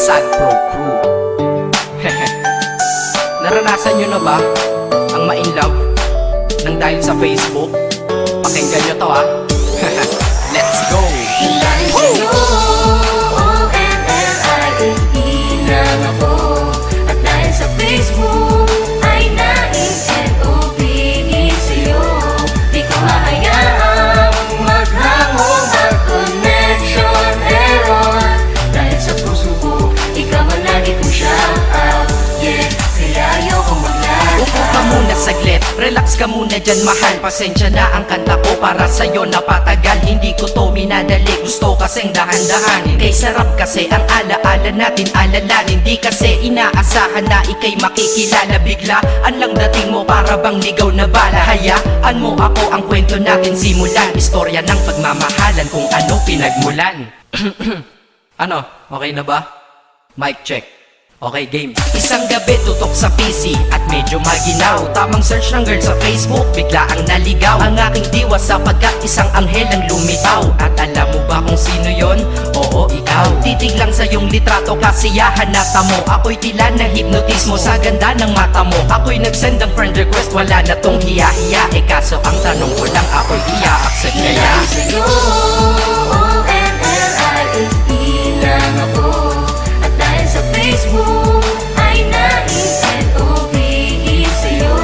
Sad Pro Crew. Naranasan nyo na ba ang ma-inlove nang dahil sa Facebook? Pakinggan nyo to ha. Let's go! Ilan ako at dahil sa Facebook ay naing-LOVE sa'yo. Di ko hahayaang maghango mag-connection error. Dahil sa puso ko, ikaw ang lagi kong shout out. Yeah, kaya ayoko mag-lag. Upo ka muna saglit, relax ka muna dyan mahal. Pasensya na ang kanta ko para sa'yo napatagal. Hindi ko to minadali, gusto kasing dahan-dahanin. Kay sarap kasi ang alaala natin alalanin. Di kasi inaasahan na ikay makikilala. Biglaan lang dating mo para bang ligaw na bala. Hayaan mo ako ang kwento natin simulan. Istorya ng pagmamahalan kung ano pinagmulan. Ano, okay na ba? Mic check. Okay, game. Isang gabi tutok sa PC at medyo maginaw. Tamang search ng girl sa Facebook, bigla ang naligaw. Ang aking diwa sapagkat isang anghel ang lumitaw. At alam mo ba kung sino yon? Oo, ikaw. Titig lang sa iyong litrato, kasiyahan na tamo. Ako'y tila na hypnotismo sa ganda ng mata mo. Ako'y nagsend ng friend request, wala na tong hiya-hiya. Eh kaso ang tanong ko lang, ako'y i-accept kaya? Ilan sa'yo, ONLIE lang ako. At dahil sa Facebook ay naing-LOVE sa'yo.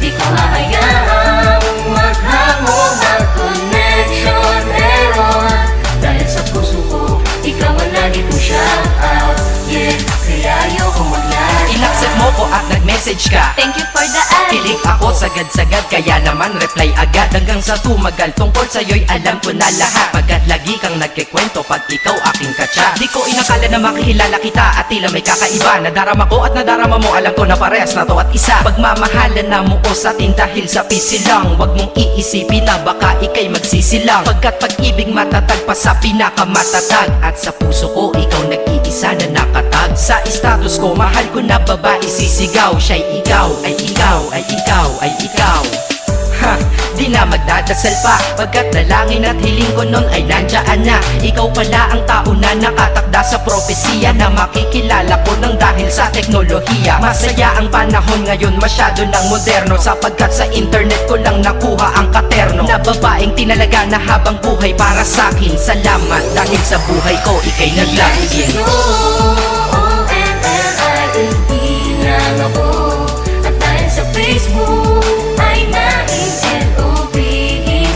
Di ko hahayaang maghango mag-connection error. Dahil sa puso ko, ikaw ang lagi kong shout out. Yeah, kaya ayoko mag-lag. In-accept mo ko at nag-message ka. Thank you for the ad. Kilig ako sagad-sagad, kaya naman reply agad. Hanggang sa tumagal, tungkol sa'yo'y alam ko na lahat. Pagkat lagi kang nagkikwento pag ikaw aking katsa. Di ko inakala na makikilala kita at tila may kakaiba. Nadarama ko at nadarama mo, alam ko na parehas na to at isa. Pagmamahalan na mo ko sa atin dahil sa PC lang. Huwag mong iisipin na baka ikay magsisilang. Pagkat pag-ibig matatag pa sa pinakamatatag. At sa puso ko, ikaw nag-iisa na nakatag. Sa status ko, mahal ko na babae sisigaw. Siya'y ikaw, ay ikaw, ay ikaw, ay ikaw. Ha, di na magdadasal pa. Pagkat dalangin at hiling ko nun ay nandiyan na. Ikaw pala ang tao na nakatakda sa propesiya. Na makikilala ko nang dahil sa teknolohiya. Masaya ang panahon ngayon, masyado ng moderno. Sapagkat sa internet ko lang nakuha ang katerno. Na babaeng tinalaga na habang buhay para sa'kin. Salamat dahil sa buhay ko ikay nag-login. ONLIE lang ako. At dahil sa Facebook ay naing-LOVE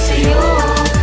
sa'yo.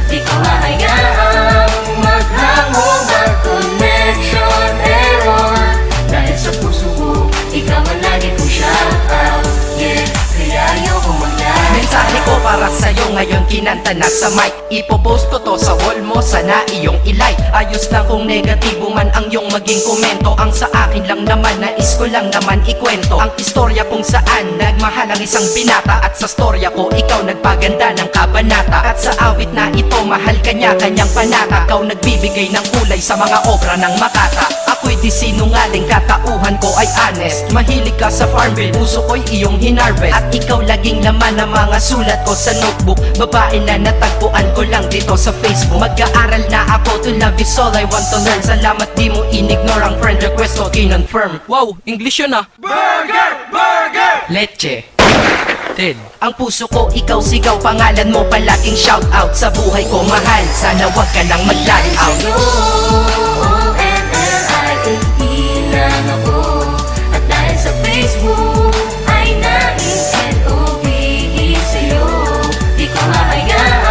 Di ko hahayaang maghango mag-connection error. Dahil sa puso ko, ikaw ang lagi kong shout out. Yeah, kaya ayoko mag-lag. Mensahe ko para sa'yo ngayon kinanta na sa mic. Ipopost ko to sa wall mo, sana iyong ilike. Ayos lang kung negatibo man ang iyong maging komento. Ang sa akin lang naman, nais ko lang naman ikwento ang istorya kung saan nagmahal ang isang binata. At sa storya ko, ikaw nagpaganda ng kabanata. At sa awit na ito, mahal kanya kanyang panata. Ikaw nagbibigay ng kulay sa mga obra ng Makata. Ako'y di sinungaling, katauhan ko ay honest. Mahilig ka sa farm bill, puso ko'y iyong hinarvest. At ikaw laging laman ng mga sulat ko sa notebook. Babae na natagpuan ko lang dito sa Facebook. Mag-aaral na ako, to love is all I want to learn. Salamat di mo inignore ang friend request ko, kinonfirm. Wow, English yun ah. Burger! Burger! Leche. Ted. Ang puso ko, ikaw sigaw, pangalan mo palaging shout out. Sa buhay ko mahal, sana wag ka lang mag-lag out.